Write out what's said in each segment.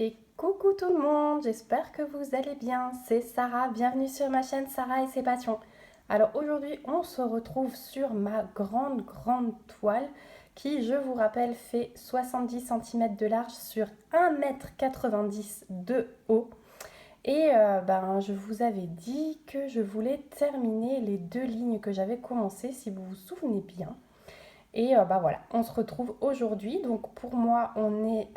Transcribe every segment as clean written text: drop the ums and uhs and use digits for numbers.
Et coucou tout le monde, j'espère que vous allez bien. C'est Sarah, bienvenue sur ma chaîne Sarah et ses passions. Alors aujourd'hui, on se retrouve sur ma grande toile qui, je vous rappelle, fait 70 cm de large sur 1,90 m de haut. Et je vous avais dit que je voulais terminer les deux lignes que j'avais commencées, si vous vous souvenez bien. Et voilà, on se retrouve aujourd'hui. Donc pour moi, on est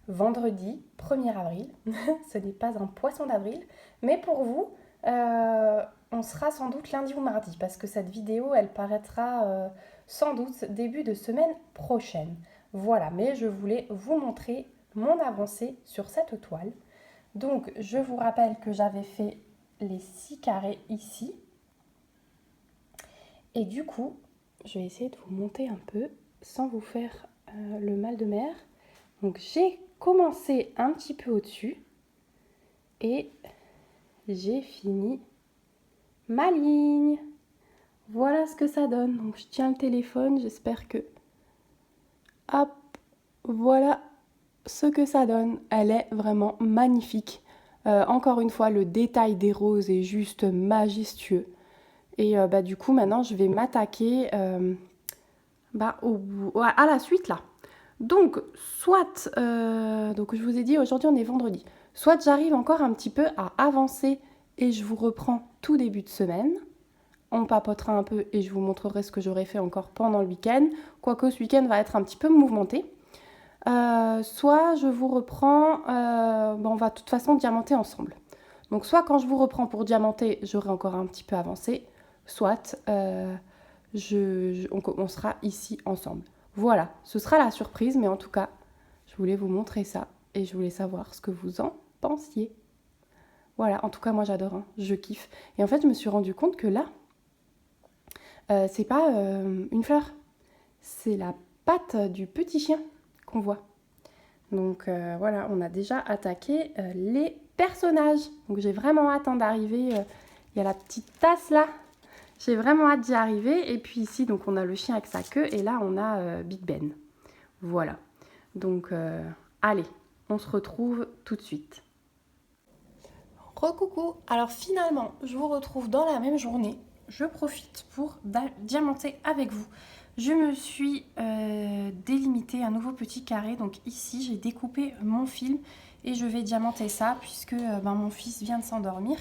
vendredi 1er avril. Ce n'est pas un poisson d'avril. Mais pour vous, on sera sans doute lundi ou mardi parce que cette vidéo, elle paraîtra sans doute début de semaine prochaine. Voilà, mais je voulais vous montrer mon avancée sur cette toile. Donc, je vous rappelle que j'avais fait les 6 carrés ici. Et du coup, je vais essayer de vous monter un peu sans vous faire le mal de mer. Donc, j'ai commencé un petit peu au-dessus et j'ai fini ma ligne. Voilà ce que ça donne. Donc, je tiens le téléphone, j'espère que... Hop, voilà ce que ça donne. Elle est vraiment magnifique. Encore une fois, le détail des roses est juste majestueux. Et du coup, maintenant, je vais m'attaquer à la suite, là. Donc, soit, donc je vous ai dit, aujourd'hui, on est vendredi. Soit j'arrive encore un petit peu à avancer et je vous reprends tout début de semaine. On papotera un peu et je vous montrerai ce que j'aurai fait encore pendant le week-end. Quoique ce week-end va être un petit peu mouvementé. Soit je vous reprends, on va de toute façon diamanter ensemble. Donc soit quand je vous reprends pour diamanter, j'aurai encore un petit peu avancé, soit on sera ici ensemble. Voilà, ce sera la surprise, mais en tout cas, je voulais vous montrer ça et je voulais savoir ce que vous en pensiez. Voilà, en tout cas, moi j'adore, hein, je kiffe. Et en fait, je me suis rendu compte que là, c'est pas une fleur, c'est la patte du petit chien qu'on voit. Donc voilà, on a déjà attaqué les personnages. Donc j'ai vraiment hâte d'arriver. Il y a la petite tasse là. J'ai vraiment hâte d'y arriver. Et puis ici, donc on a le chien avec sa queue. Et là, on a Big Ben. Voilà. Donc allez, on se retrouve tout de suite. Recoucou. Alors finalement, je vous retrouve dans la même journée. Je profite pour diamanter avec vous. Je me suis délimité un nouveau petit carré. Donc ici, j'ai découpé mon film et je vais diamanter ça puisque mon fils vient de s'endormir.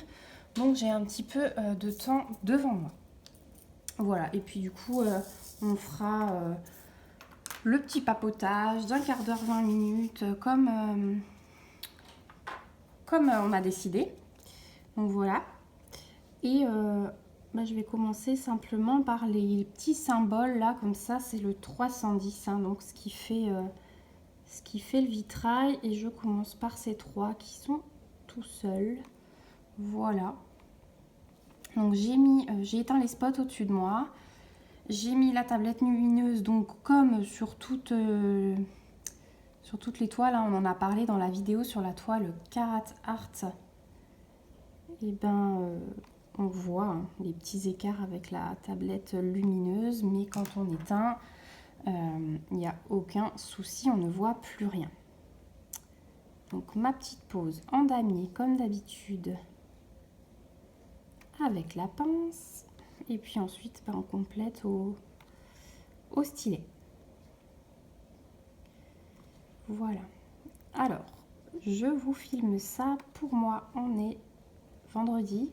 Donc j'ai un petit peu de temps devant moi. Voilà, et puis du coup, on fera le petit papotage d'un quart d'heure, 20 minutes, comme on a décidé. Donc voilà. Et je vais commencer simplement par les petits symboles là, comme ça, c'est le 310, hein, donc ce qui fait le vitrail. Et je commence par ces trois qui sont tout seuls. Voilà. Donc j'ai éteint les spots au-dessus de moi. J'ai mis la tablette lumineuse, donc comme sur toutes les toiles, hein, on en a parlé dans la vidéo sur la toile Carat Art. Et on voit les petits écarts avec la tablette lumineuse, mais quand on éteint, il n'y a aucun souci, on ne voit plus rien. Donc ma petite pose en damier comme d'habitude avec la pince, et puis ensuite on complète au stylet. Voilà. Alors, je vous filme ça. Pour moi, on est vendredi.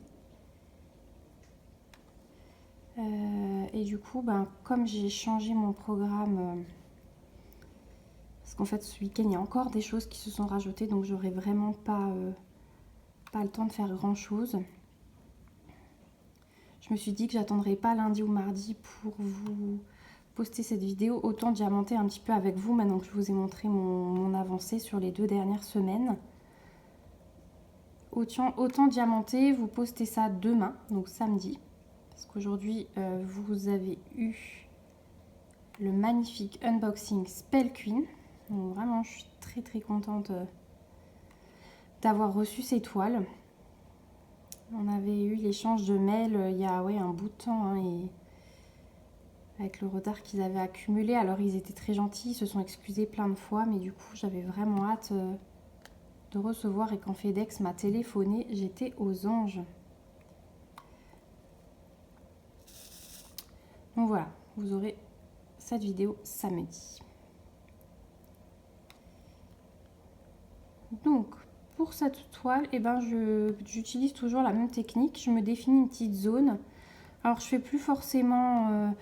Et du coup, comme j'ai changé mon programme, parce qu'en fait, ce week-end, il y a encore des choses qui se sont rajoutées, donc j'aurai vraiment pas le temps de faire grand-chose. Je me suis dit que j'attendrai pas lundi ou mardi pour vous poster cette vidéo. Autant diamanter un petit peu avec vous, maintenant que je vous ai montré mon avancée sur les 2 dernières semaines. Autant diamanter, vous postez ça demain, donc samedi. Parce qu'aujourd'hui, vous avez eu le magnifique unboxing Spell Queen. Donc vraiment, je suis très contente d'avoir reçu ces toiles. On avait eu l'échange de mails il y a un bout de temps, hein, et avec le retard qu'ils avaient accumulé. Alors ils étaient très gentils, ils se sont excusés plein de fois, mais du coup j'avais vraiment hâte de recevoir, et quand FedEx m'a téléphoné, j'étais aux anges. Donc voilà, vous aurez cette vidéo samedi. Donc pour cette toile, eh ben, j'utilise toujours la même technique. Je me définis une petite zone. Alors je fais plus forcément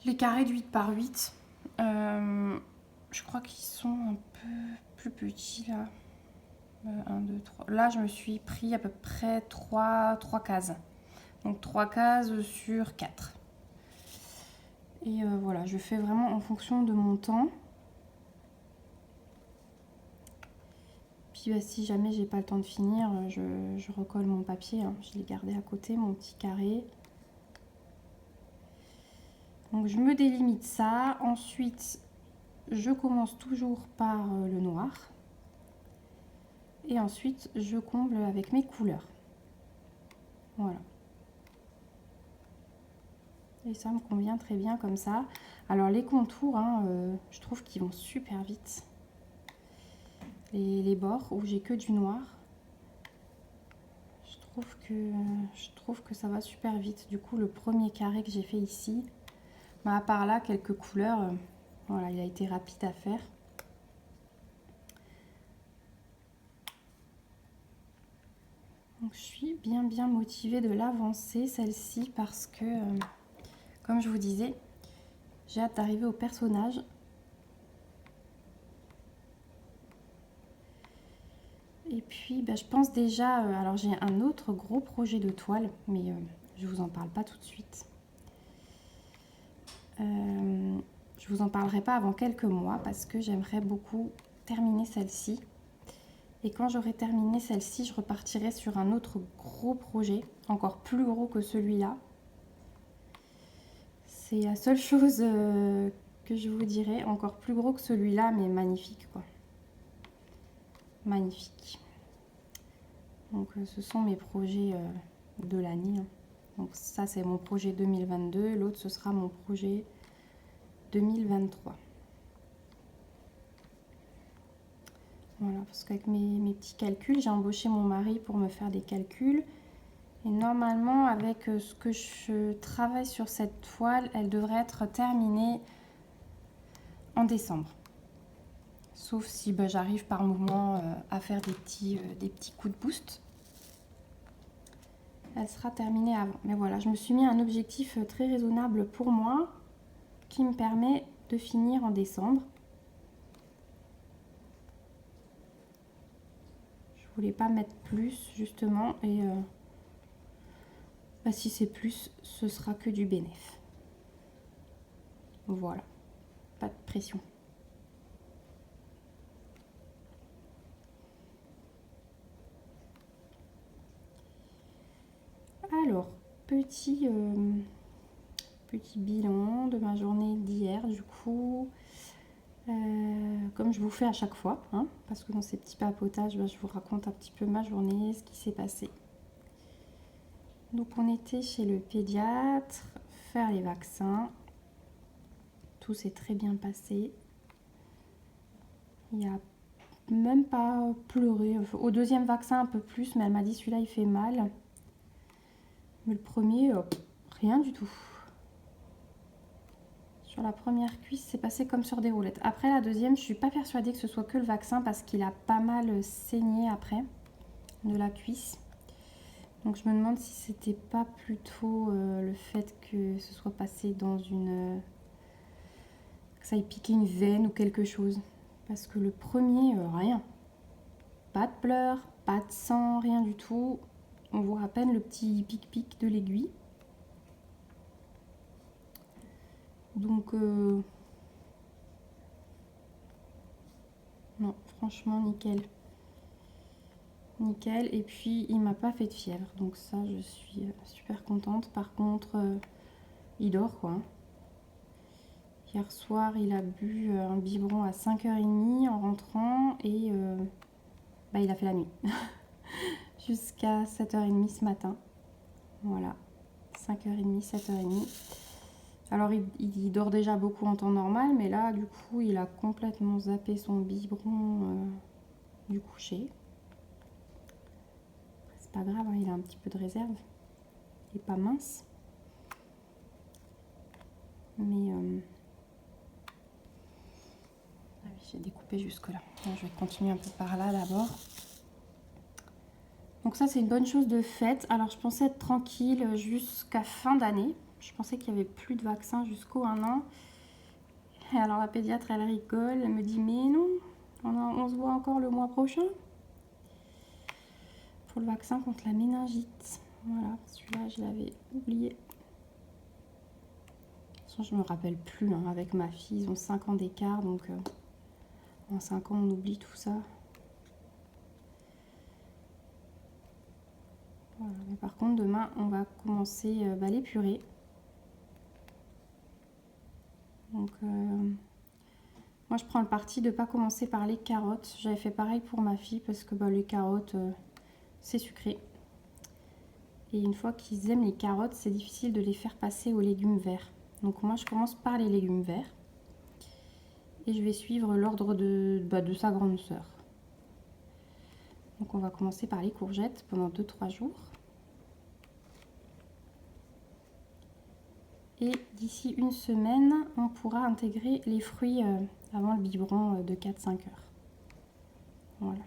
les carrés de 8 par 8. Je crois qu'ils sont un peu plus petits là. 1, 2, 3. Là je me suis pris à peu près 3 cases. Donc 3 cases sur 4. Et voilà, je fais vraiment en fonction de mon temps. Puis bah, si jamais j'ai pas le temps de finir, je recolle mon papier. Hein. Je l'ai gardé à côté, mon petit carré. Donc je me délimite ça. Ensuite, je commence toujours par le noir. Et ensuite, je comble avec mes couleurs. Voilà. Et ça me convient très bien comme ça. Alors les contours, hein, je trouve qu'ils vont super vite. Et les bords où j'ai que du noir, je trouve que ça va super vite. Du coup, le premier carré que j'ai fait ici, bah, à part là, quelques couleurs, voilà, il a été rapide à faire. Donc je suis bien motivée de l'avancer, celle-ci, parce que, comme je vous disais, j'ai hâte d'arriver au personnage. Et puis, bah, je pense déjà... alors, j'ai un autre gros projet de toile, mais je vous en parle pas tout de suite. Je vous en parlerai pas avant quelques mois, parce que j'aimerais beaucoup terminer celle-ci. Et quand j'aurai terminé celle-ci, je repartirai sur un autre gros projet, encore plus gros que celui-là. C'est la seule chose que je vous dirai, encore plus gros que celui-là, mais magnifique, quoi. Magnifique. Donc ce sont mes projets de l'année. Hein. Donc ça c'est mon projet 2022, l'autre ce sera mon projet 2023. Voilà, parce qu'avec mes petits calculs, j'ai embauché mon mari pour me faire des calculs. Et normalement, avec ce que je travaille sur cette toile, elle devrait être terminée en décembre. Sauf si bah, j'arrive par moment à faire des petits coups de boost. Elle sera terminée avant. Mais voilà, je me suis mis un objectif très raisonnable pour moi qui me permet de finir en décembre. Je voulais pas mettre plus justement et bah, si c'est plus, ce sera que du bénéf. Voilà, pas de pression. Alors, petit bilan de ma journée d'hier du coup. Comme je vous fais à chaque fois, hein, parce que dans ces petits papotages, bah, je vous raconte un petit peu ma journée, ce qui s'est passé. Donc on était chez le pédiatre, faire les vaccins. Tout s'est très bien passé. Il n'y a même pas pleuré. Au deuxième vaccin un peu plus, mais elle m'a dit celui-là il fait mal. Mais le premier, rien du tout. Sur la première cuisse, c'est passé comme sur des roulettes. Après la deuxième, je suis pas persuadée que ce soit que le vaccin parce qu'il a pas mal saigné après de la cuisse. Donc je me demande si c'était pas plutôt le fait que ce soit passé dans une... que ça ait piqué une veine ou quelque chose. Parce que le premier, rien. Pas de pleurs, pas de sang, rien du tout. On voit à peine le petit pic-pic de l'aiguille. Donc, non, franchement, nickel. Nickel. Et puis, il m'a pas fait de fièvre. Donc ça, je suis super contente. Par contre, il dort, quoi. Hier soir, il a bu un biberon à 5h30 en rentrant et bah, il a fait la nuit. Jusqu'à 7h30 ce matin. Voilà. 5h30, 7h30. Alors il dort déjà beaucoup en temps normal, mais là du coup il a complètement zappé son biberon du coucher. C'est pas grave, hein, il a un petit peu de réserve. Il est pas mince. Mais ah oui, j'ai découpé jusque là. Bon, je vais continuer un peu par là d'abord. Donc ça c'est une bonne chose de fait. Alors je pensais être tranquille jusqu'à fin d'année. Je pensais qu'il n'y avait plus de vaccin jusqu'au 1 an. Et alors la pédiatre elle rigole, elle me dit mais non, on se voit encore le mois prochain pour le vaccin contre la méningite. Voilà, celui-là je l'avais oublié. De toute façon je me rappelle plus, hein. Avec ma fille, ils ont 5 ans d'écart, donc en 5 ans on oublie tout ça. Voilà. Mais par contre demain on va commencer les purées. Donc moi je prends le parti de ne pas commencer par les carottes. J'avais fait pareil pour ma fille parce que les carottes c'est sucré. Et une fois qu'ils aiment les carottes, c'est difficile de les faire passer aux légumes verts. Donc moi je commence par les légumes verts. Et je vais suivre l'ordre de sa grande sœur. Donc on va commencer par les courgettes pendant 2-3 jours. Et d'ici une semaine, on pourra intégrer les fruits avant le biberon de 4-5 heures. Voilà.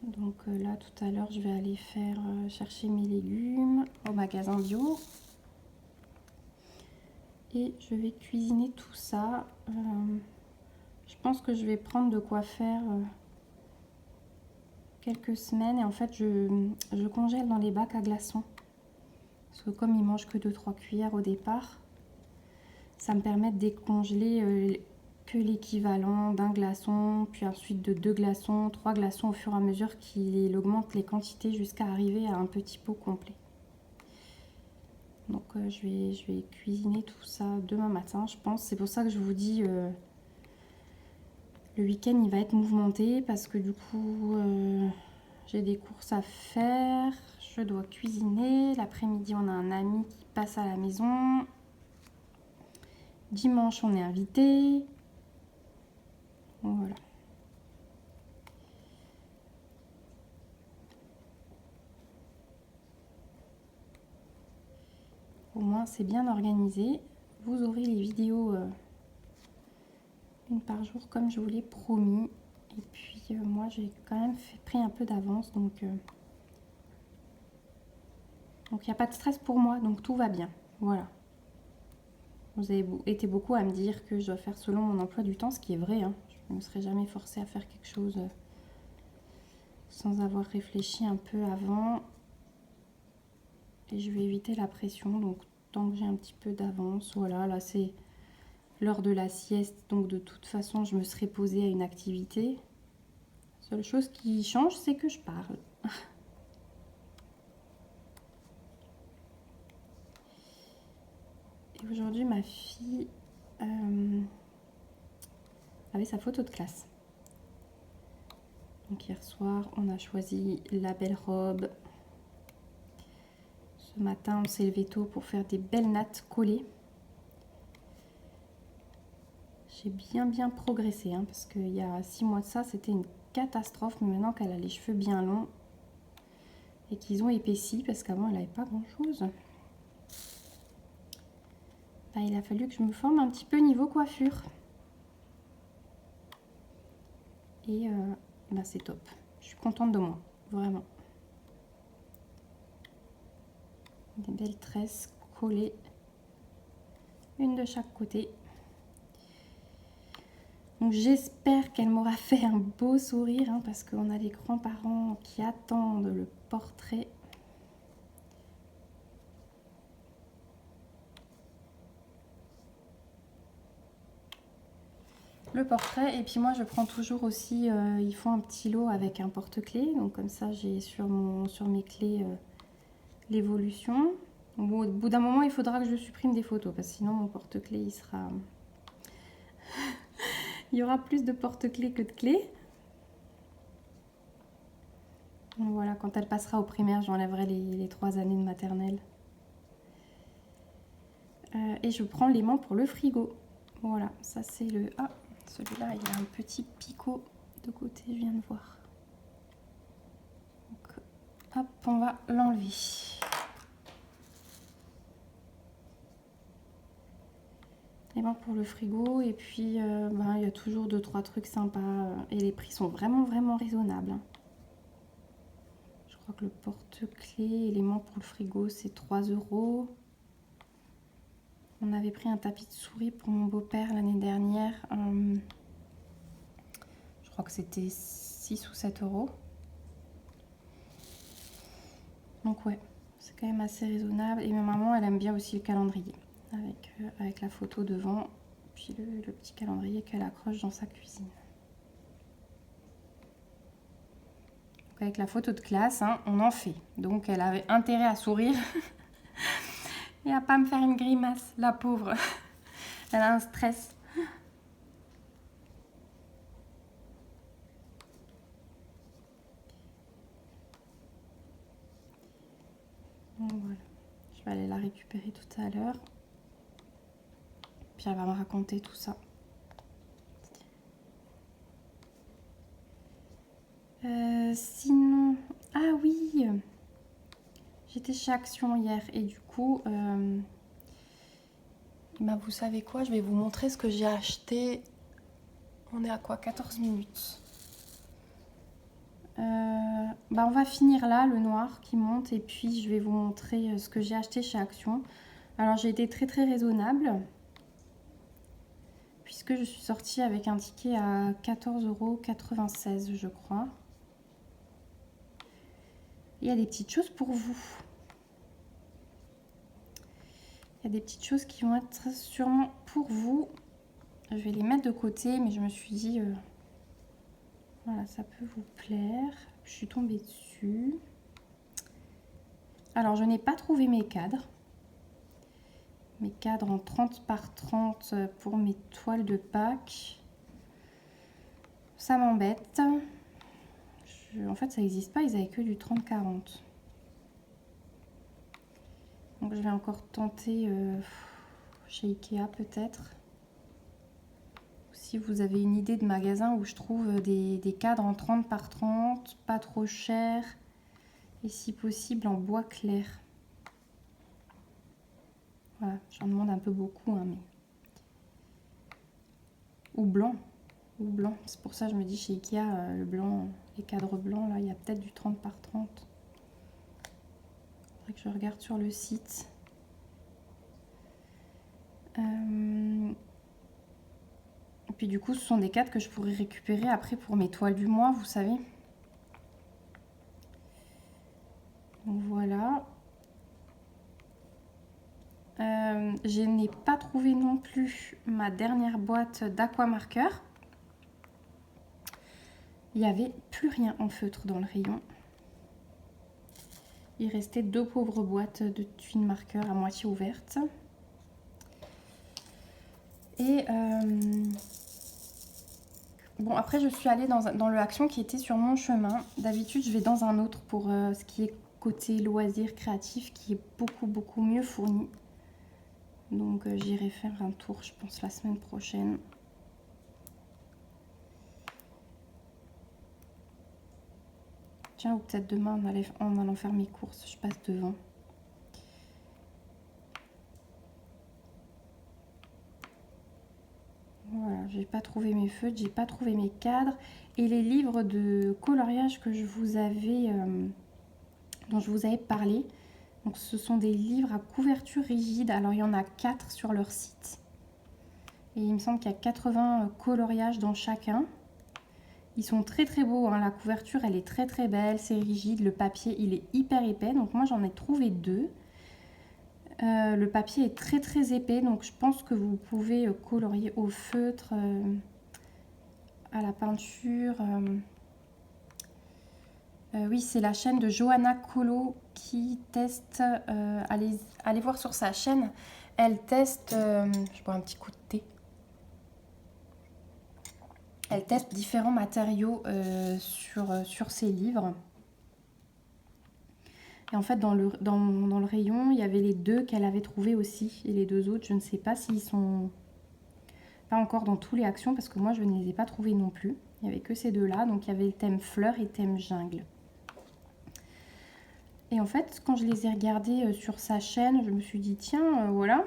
Donc là, tout à l'heure, je vais aller faire chercher mes légumes au magasin bio. Et je vais cuisiner tout ça. Je pense que je vais prendre de quoi faire quelques semaines. Et en fait, je congèle dans les bacs à glaçons. Parce que comme ils mangent que 2-3 cuillères au départ, ça me permet de décongeler que l'équivalent d'un glaçon, puis ensuite de 2 glaçons, 3 glaçons au fur et à mesure qu'il augmente les quantités jusqu'à arriver à un petit pot complet. Donc je vais cuisiner tout ça demain matin, je pense. C'est pour ça que je vous dis, le week-end il va être mouvementé parce que du coup j'ai des courses à faire, je dois cuisiner. L'après-midi on a un ami qui passe à la maison. Dimanche on est invité. Voilà. Au moins c'est bien organisé. Vous aurez les vidéos une par jour comme je vous l'ai promis. Et puis moi j'ai quand même pris un peu d'avance, donc il n'y a pas de stress pour moi, donc tout va bien. Voilà. Vous avez été beaucoup à me dire que je dois faire selon mon emploi du temps, ce qui est vrai, hein. Je ne me serais jamais forcée à faire quelque chose sans avoir réfléchi un peu avant. Et je vais éviter la pression, donc tant que j'ai un petit peu d'avance, voilà, là c'est l'heure de la sieste, donc de toute façon je me serai posée à une activité. La seule chose qui change, c'est que je parle. Et aujourd'hui, ma fille avait sa photo de classe. Donc hier soir, on a choisi la belle robe. Ce matin, on s'est levé tôt pour faire des belles nattes collées. J'ai bien progressé, hein, parce qu'il y a 6 mois de ça, c'était une catastrophe. Mais maintenant qu'elle a les cheveux bien longs et qu'ils ont épaissi, parce qu'avant, elle n'avait pas grand-chose, il a fallu que je me forme un petit peu niveau coiffure. Et c'est top. Je suis contente de moi, vraiment. Des belles tresses collées, une de chaque côté. Donc j'espère qu'elle m'aura fait un beau sourire, hein, parce qu'on a les grands-parents qui attendent le portrait. Le portrait, et puis moi je prends toujours aussi, ils font un petit lot avec un porte-clés, donc comme ça j'ai sur mes clés l'évolution. Bon, au bout d'un moment il faudra que je supprime des photos, parce que sinon mon porte-clés il sera... il y aura plus de porte-clés que de clés. Donc voilà, quand elle passera au primaire, j'enlèverai les 3 années de maternelle. Et je prends l'aimant pour le frigo. Voilà, ça c'est le... Ah, celui-là, il y a un petit picot de côté, je viens de voir. Donc, hop, on va l'enlever. L'aimant pour le frigo. Et puis, il y a toujours 2-3 trucs sympas. Et les prix sont vraiment, vraiment raisonnables. Je crois que le porte-clés et l'aimant pour le frigo, c'est 3 €. On avait pris un tapis de souris pour mon beau-père l'année dernière. Je crois que c'était 6 ou 7 €. Donc ouais, c'est quand même assez raisonnable. Et ma maman, elle aime bien aussi le calendrier. Avec la photo devant. Puis le petit calendrier qu'elle accroche dans sa cuisine. Donc avec la photo de classe, hein, on en fait. Donc elle avait intérêt à sourire. Et à pas me faire une grimace, la pauvre. Elle a un stress. Donc voilà. Je vais aller la récupérer tout à l'heure. Puis elle va me raconter tout ça. Sinon... Ah oui, j'étais chez Action hier et du coup... vous savez quoi? Je vais vous montrer ce que j'ai acheté. On est à quoi? 14 minutes. On va finir là, le noir qui monte. Et puis je vais vous montrer ce que j'ai acheté chez Action. Alors j'ai été très très raisonnable. Puisque je suis sortie avec un ticket à 14,96 € je crois. Il y a des petites choses pour vous. Il y a des petites choses qui vont être sûrement pour vous. Je vais les mettre de côté, mais je me suis dit... voilà, ça peut vous plaire. Je suis tombée dessus. Alors, je n'ai pas trouvé mes cadres. Mes cadres en 30 par 30 pour mes toiles de Pâques. Ça m'embête. En fait, ça n'existe pas. Ils n'avaient que du 30-40. Donc, je vais encore tenter chez Ikea peut-être. Si vous avez une idée de magasin où je trouve des cadres en 30 par 30, pas trop cher, et si possible en bois clair. Voilà, j'en demande un peu beaucoup, hein, mais... Ou blanc. Ou blanc. C'est pour ça que je me dis chez Ikea, le blanc, les cadres blancs, là, il y a peut-être du 30 par 30. Faudrait que je regarde sur le site. Et puis du coup, ce sont des cadres que je pourrais récupérer après pour mes toiles du mois, vous savez. Donc voilà. Je n'ai pas trouvé non plus ma dernière boîte d'aquamarqueur. Il n'y avait plus rien en feutre dans le rayon. Il restait 2 pauvres boîtes de tuiles marqueurs à moitié ouvertes. Et bon, après je suis allée dans le Action qui était sur mon chemin. D'habitude je vais dans un autre pour ce qui est côté loisirs créatifs qui est beaucoup mieux fourni. Donc j'irai faire un tour je pense la semaine prochaine. Tiens, ou peut-être demain en allant faire mes courses, je passe devant. Voilà, j'ai pas trouvé mes feutres, j'ai pas trouvé mes cadres. Et les livres de coloriage que dont je vous avais parlé. Donc ce sont des livres à couverture rigide. Alors il y en a 4 sur leur site. Et il me semble qu'il y a 80 coloriages dans chacun. Ils sont très beaux, hein. La couverture elle est très belle, c'est rigide, le papier il est hyper épais, donc moi j'en ai trouvé 2. Le papier est très épais, donc je pense que vous pouvez colorier au feutre, à la peinture. Oui, c'est la chaîne de Johanna Colo qui teste, allez voir sur sa chaîne, elle teste, je bois un petit coup de thé. Elle teste différents matériaux sur ses livres. Et en fait, dans le rayon, il y avait les deux qu'elle avait trouvés aussi. Et les deux autres, je ne sais pas s'ils sont pas encore dans tous les actions parce que moi, je ne les ai pas trouvés non plus. Il n'y avait que ces deux-là. Donc, il y avait le thème fleurs et le thème jungle. Et en fait, quand je les ai regardés sur sa chaîne, je me suis dit, tiens, voilà.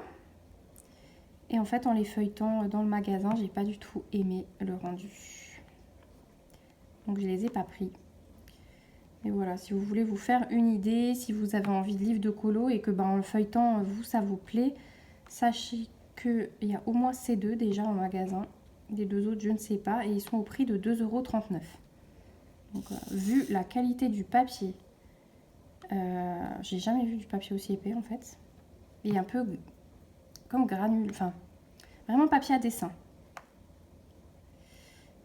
Et en fait, en les feuilletant dans le magasin, j'ai pas du tout aimé le rendu. Donc, je les ai pas pris. Et voilà, si vous voulez vous faire une idée, si vous avez envie de livres de colo et que en le feuilletant, vous, ça vous plaît, sachez qu'il y a au moins ces deux déjà en magasin. Les deux autres, je ne sais pas. Et ils sont au prix de 2,39 €. Donc, vu la qualité du papier, j'ai jamais vu du papier aussi épais en fait. Et un peu comme granule, enfin, vraiment papier à dessin.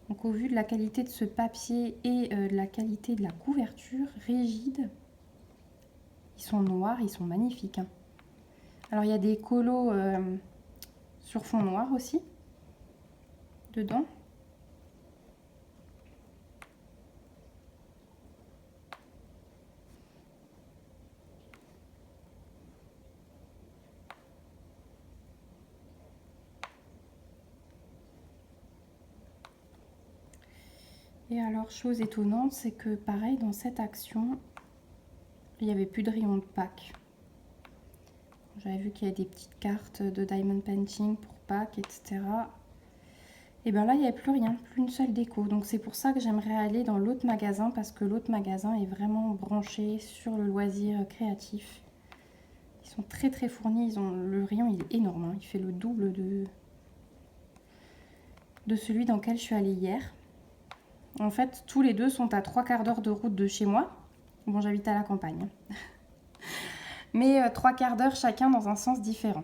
Donc au vu de la qualité de ce papier et de la qualité de la couverture rigide, ils sont noirs, ils sont magnifiques. Hein. Alors il y a des colos sur fond noir aussi, dedans. Et alors, chose étonnante, c'est que pareil, dans cette action, il n'y avait plus de rayon de Pâques. J'avais vu qu'il y avait des petites cartes de diamond painting pour Pâques, etc. Et bien là, il n'y avait plus rien, plus une seule déco. Donc c'est pour ça que j'aimerais aller dans l'autre magasin, parce que l'autre magasin est vraiment branché sur le loisir créatif. Ils sont très très fournis, le rayon il est énorme, hein. Il fait le double de celui dans lequel je suis allée hier. En fait, tous les deux sont à 3/4 d'heure de route de chez moi. Bon, j'habite à la campagne. Mais 3/4 d'heure chacun dans un sens différent.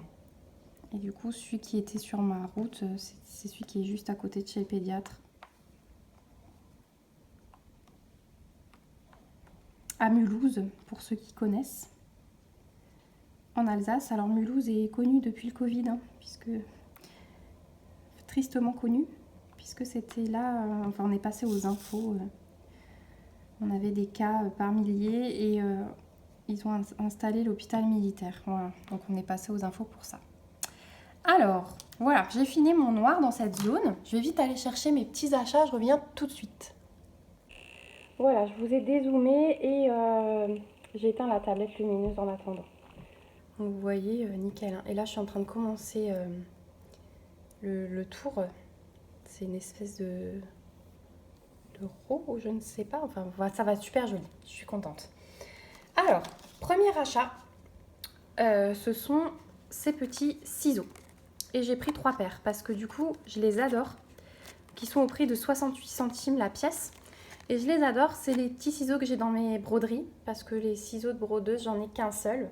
Et du coup, celui qui était sur ma route, c'est celui qui est juste à côté de chez le pédiatre. À Mulhouse, pour ceux qui connaissent. En Alsace. Alors Mulhouse est connu depuis le Covid, hein, puisque tristement connu, puisque c'était là, enfin on est passé aux infos. On avait des cas par milliers et ils ont installé l'hôpital militaire. Voilà, donc on est passé aux infos pour ça. Alors, voilà, j'ai fini mon noir dans cette zone. Je vais vite aller chercher mes petits achats, je reviens tout de suite. Voilà, je vous ai dézoomé et j'ai éteint la tablette lumineuse en attendant. Donc vous voyez, nickel. Hein. Et là, je suis en train de commencer le tour. C'est une espèce de roue ou je ne sais pas. Enfin, ça va être super joli. Je suis contente. Alors, premier achat, ce sont ces petits ciseaux. Et j'ai pris 3 paires parce que du coup, je les adore. Qui sont au prix de 68 centimes la pièce. Et je les adore. C'est les petits ciseaux que j'ai dans mes broderies. Parce que les ciseaux de brodeuse, j'en ai qu'un seul.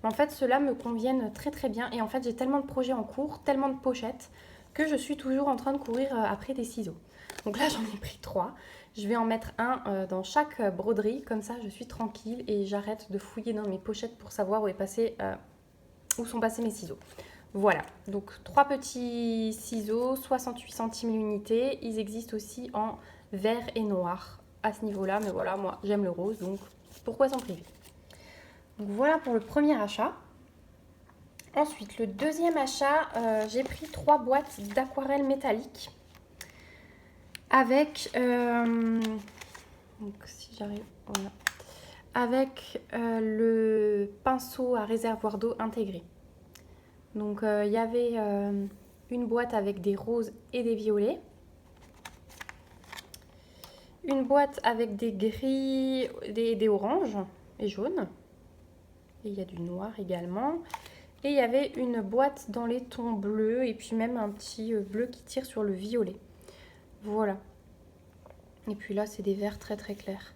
Mais en fait, ceux-là me conviennent très très bien. Et en fait, j'ai tellement de projets en cours, tellement de pochettes, que je suis toujours en train de courir après des ciseaux. Donc là, j'en ai pris 3. Je vais en mettre un dans chaque broderie. Comme ça, je suis tranquille et j'arrête de fouiller dans mes pochettes pour savoir où sont passés mes ciseaux. Voilà, donc 3 petits ciseaux, 68 centimes l'unité. Ils existent aussi en vert et noir à ce niveau-là. Mais voilà, moi, j'aime le rose, donc pourquoi s'en priver? Donc voilà pour le premier achat. Ensuite, le deuxième achat, j'ai pris 3 boîtes d'aquarelle métallique avec, donc si j'arrive, voilà, avec le pinceau à réservoir d'eau intégré. Donc il y avait une boîte avec des roses et des violets, une boîte avec des gris, des oranges et jaunes, et il y a du noir également. Et il y avait une boîte dans les tons bleus et puis même un petit bleu qui tire sur le violet. Voilà. Et puis là, c'est des verts très très clairs.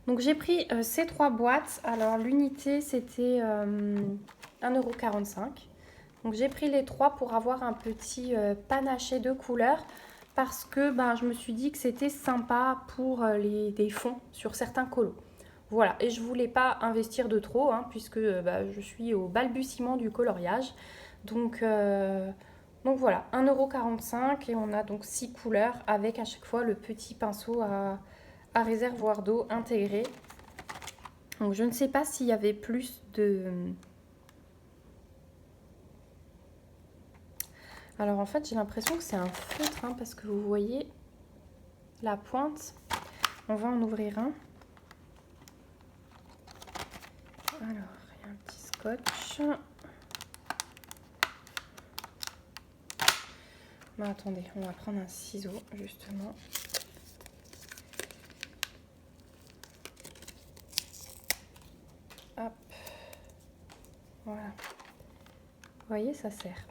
Donc j'ai pris ces 3 boîtes. Alors l'unité, c'était 1,45 €. Donc j'ai pris les 3 pour avoir un petit panaché de couleurs. Parce que je me suis dit que c'était sympa pour des fonds sur certains colos. Voilà, et je voulais pas investir de trop, hein, puisque je suis au balbutiement du coloriage. Donc voilà, 1,45 € et on a donc 6 couleurs avec à chaque fois le petit pinceau à réservoir d'eau intégré. Donc je ne sais pas s'il y avait plus de... Alors en fait j'ai l'impression que c'est un feutre hein, parce que vous voyez la pointe. On va en ouvrir un. Alors il y a un petit scotch. Mais attendez, on va prendre un ciseau justement. Hop. Voilà. Vous voyez, ça sert.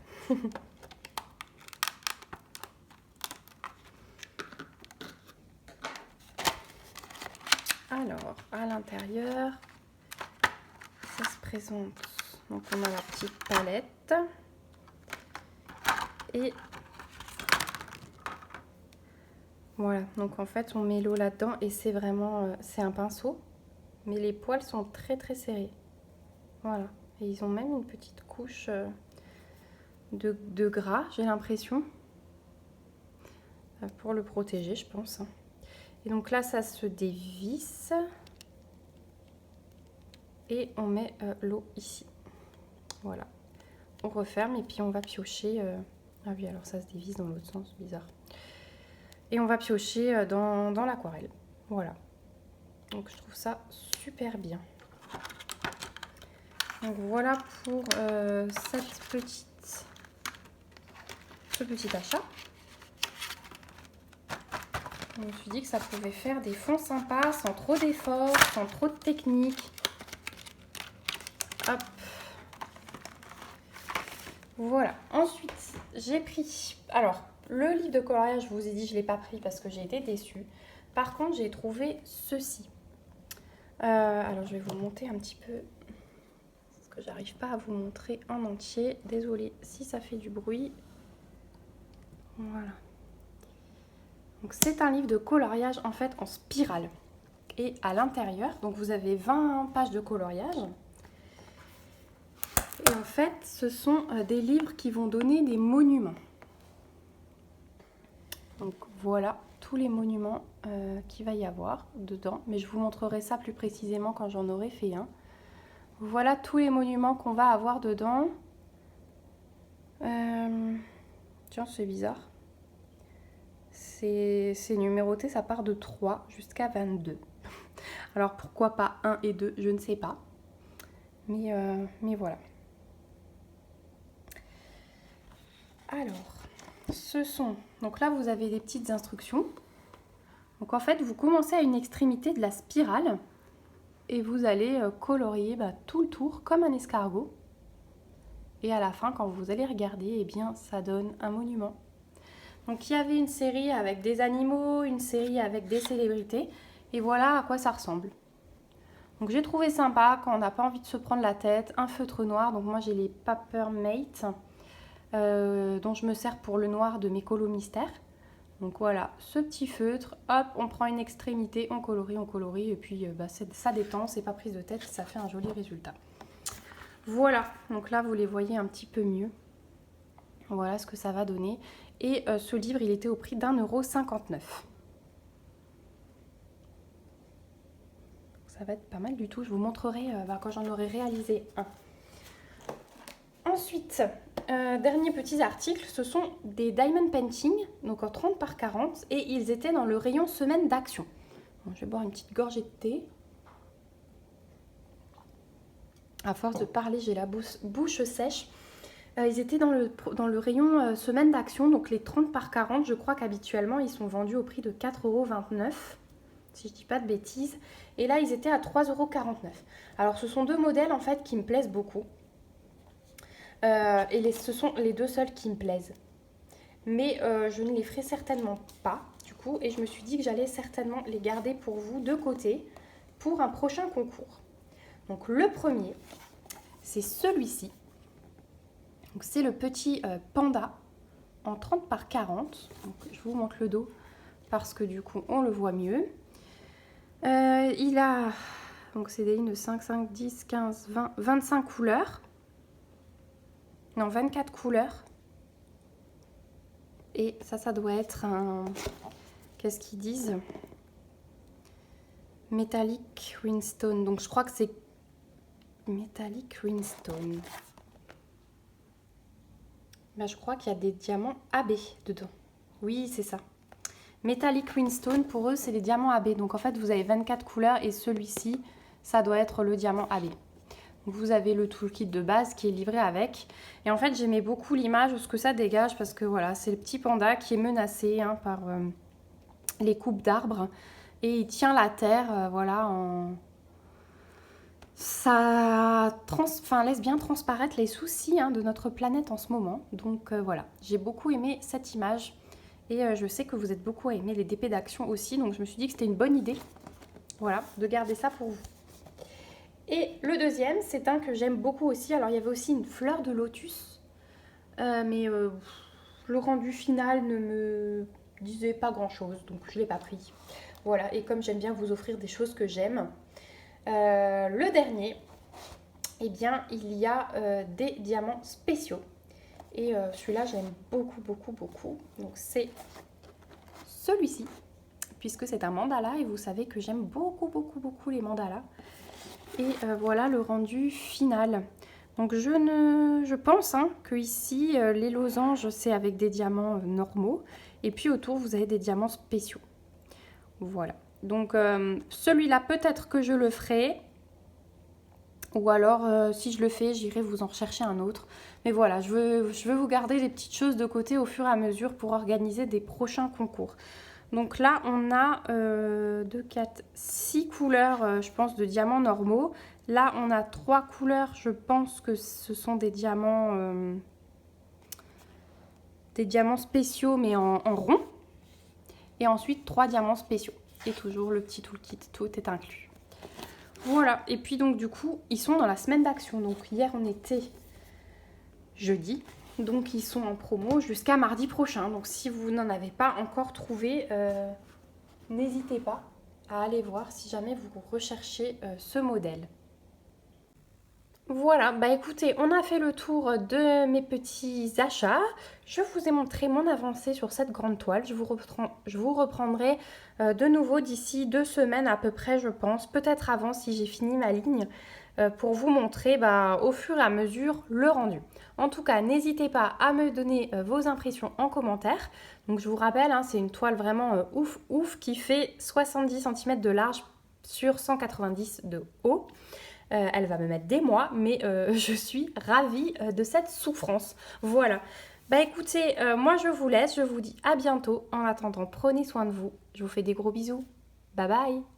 Alors, à l'intérieur, ça se présente. Donc, on a la petite palette. Et voilà. Donc, en fait, on met l'eau là-dedans et c'est vraiment... c'est un pinceau. Mais les poils sont très, très serrés. Voilà. Et ils ont même une petite couche de gras, j'ai l'impression. Pour le protéger, je pense. Et donc là, ça se dévisse. Et on met l'eau ici. Voilà. On referme et puis on va piocher. Ah oui, alors ça se dévisse dans l'autre sens, bizarre. Et on va piocher dans l'aquarelle. Voilà. Donc je trouve ça super bien. Donc voilà pour ce petit achat. Je me suis dit que ça pouvait faire des fonds sympas, sans trop d'efforts, sans trop de technique. Hop. Voilà. Ensuite, j'ai pris... Alors, le livre de coloriage, je vous ai dit, je ne l'ai pas pris parce que j'ai été déçue. Par contre, j'ai trouvé ceci. Alors, je vais vous monter un petit peu. Parce que j'arrive pas à vous montrer en entier. Désolée si ça fait du bruit. Voilà. Donc c'est un livre de coloriage en fait en spirale. Et à l'intérieur, donc vous avez 20 pages de coloriage. Et en fait, ce sont des livres qui vont donner des monuments. Donc voilà tous les monuments qu'il va y avoir dedans. Mais je vous montrerai ça plus précisément quand j'en aurai fait un. Voilà tous les monuments qu'on va avoir dedans. Tiens, c'est bizarre. C'est numéroté, ça part de 3 jusqu'à 22. Alors pourquoi pas 1 et 2, je ne sais pas. Mais voilà. Alors, ce sont... Donc là, vous avez des petites instructions. Donc en fait, vous commencez à une extrémité de la spirale et vous allez colorier tout le tour comme un escargot. Et à la fin, quand vous allez regarder, eh bien, ça donne un monument. Donc il y avait une série avec des animaux, une série avec des célébrités. Et voilà à quoi ça ressemble. Donc j'ai trouvé sympa quand on n'a pas envie de se prendre la tête. Un feutre noir, donc moi j'ai les Papermate, dont je me sers pour le noir de mes colos mystères. Donc voilà, ce petit feutre, hop, on prend une extrémité, on colorie. Et puis ça détend, c'est pas prise de tête, ça fait un joli résultat. Voilà, donc là vous les voyez un petit peu mieux. Voilà ce que ça va donner. Et ce livre, il était au prix d'1,59 €. Ça va être pas mal du tout. Je vous montrerai quand j'en aurai réalisé un. Ensuite, dernier petit article, ce sont des diamond painting, donc en 30 par 40. Et ils étaient dans le rayon semaine d'action. Bon, je vais boire une petite gorgée de thé. À force de parler, j'ai la bouche sèche. Ils étaient dans le rayon semaine d'action, donc les 30 par 40, je crois qu'habituellement ils sont vendus au prix de 4,29 €, si je dis pas de bêtises. Et là ils étaient à 3,49 €. Alors ce sont deux modèles en fait qui me plaisent beaucoup. Et ce sont les deux seuls qui me plaisent. Mais je ne les ferai certainement pas du coup. Et je me suis dit que j'allais certainement les garder pour vous de côté pour un prochain concours. Donc le premier, c'est celui-ci. C'est le petit panda en 30 par 40. Donc, je vous montre le dos parce que du coup on le voit mieux. Il a, donc c'est des lignes de 5, 5, 10, 15, 20, 25 couleurs. Non, 24 couleurs. Et ça doit être un... Qu'est-ce qu'ils disent? Metallic Rhinestone. Donc je crois que c'est Metallic Rhinestone. Ben, je crois qu'il y a des diamants AB dedans. Oui, c'est ça. Metallic Rhinestone, pour eux, c'est les diamants AB. Donc en fait, vous avez 24 couleurs et celui-ci, ça doit être le diamant AB. Donc, vous avez le toolkit de base qui est livré avec. Et en fait, j'aimais beaucoup l'image, ce que ça dégage, parce que voilà, c'est le petit panda qui est menacé hein, par les coupes d'arbres. Et il tient la terre, voilà, en... Ça laisse bien transparaître les soucis hein, de notre planète en ce moment. Donc voilà, j'ai beaucoup aimé cette image. Et je sais que vous êtes beaucoup à aimer les DP d'action aussi. Donc je me suis dit que c'était une bonne idée, voilà, de garder ça pour vous. Et le deuxième, c'est un que j'aime beaucoup aussi. Alors il y avait aussi une fleur de lotus. Mais le rendu final ne me disait pas grand chose. Donc je ne l'ai pas pris. Voilà, et comme j'aime bien vous offrir des choses que j'aime. Le dernier, eh bien, il y a des diamants spéciaux. Et celui-là, j'aime beaucoup, beaucoup, beaucoup. Donc, c'est celui-ci, puisque c'est un mandala. Et vous savez que j'aime beaucoup, beaucoup, beaucoup les mandalas. Et voilà le rendu final. Donc, je pense hein, que ici, les losanges, c'est avec des diamants normaux. Et puis, autour, vous avez des diamants spéciaux. Voilà. Donc celui-là, peut-être que je le ferai. Ou alors, si je le fais, j'irai vous en rechercher un autre. Mais voilà, je veux vous garder des petites choses de côté au fur et à mesure pour organiser des prochains concours. Donc là, on a 2, 4, 6 couleurs, je pense, de diamants normaux. Là, on a 3 couleurs, je pense que ce sont des diamants spéciaux, mais en rond. Et ensuite, 3 diamants spéciaux. Et toujours le petit toolkit, tout est inclus. Voilà, et puis donc du coup, ils sont dans la semaine d'action. Donc hier, on était jeudi. Donc ils sont en promo jusqu'à mardi prochain. Donc si vous n'en avez pas encore trouvé, n'hésitez pas à aller voir si jamais vous recherchez ce modèle. Voilà, bah écoutez, on a fait le tour de mes petits achats. Je vous ai montré mon avancée sur cette grande toile. Je vous reprendrai de nouveau d'ici 2 semaines à peu près, je pense. Peut-être avant si j'ai fini ma ligne pour vous montrer au fur et à mesure le rendu. En tout cas, n'hésitez pas à me donner vos impressions en commentaire. Donc je vous rappelle, hein, c'est une toile vraiment ouf qui fait 70 cm de large sur 190 de haut. Elle va me mettre des mois, mais je suis ravie de cette souffrance. Voilà. Bah écoutez, moi je vous laisse, je vous dis à bientôt. En attendant, prenez soin de vous. Je vous fais des gros bisous. Bye bye.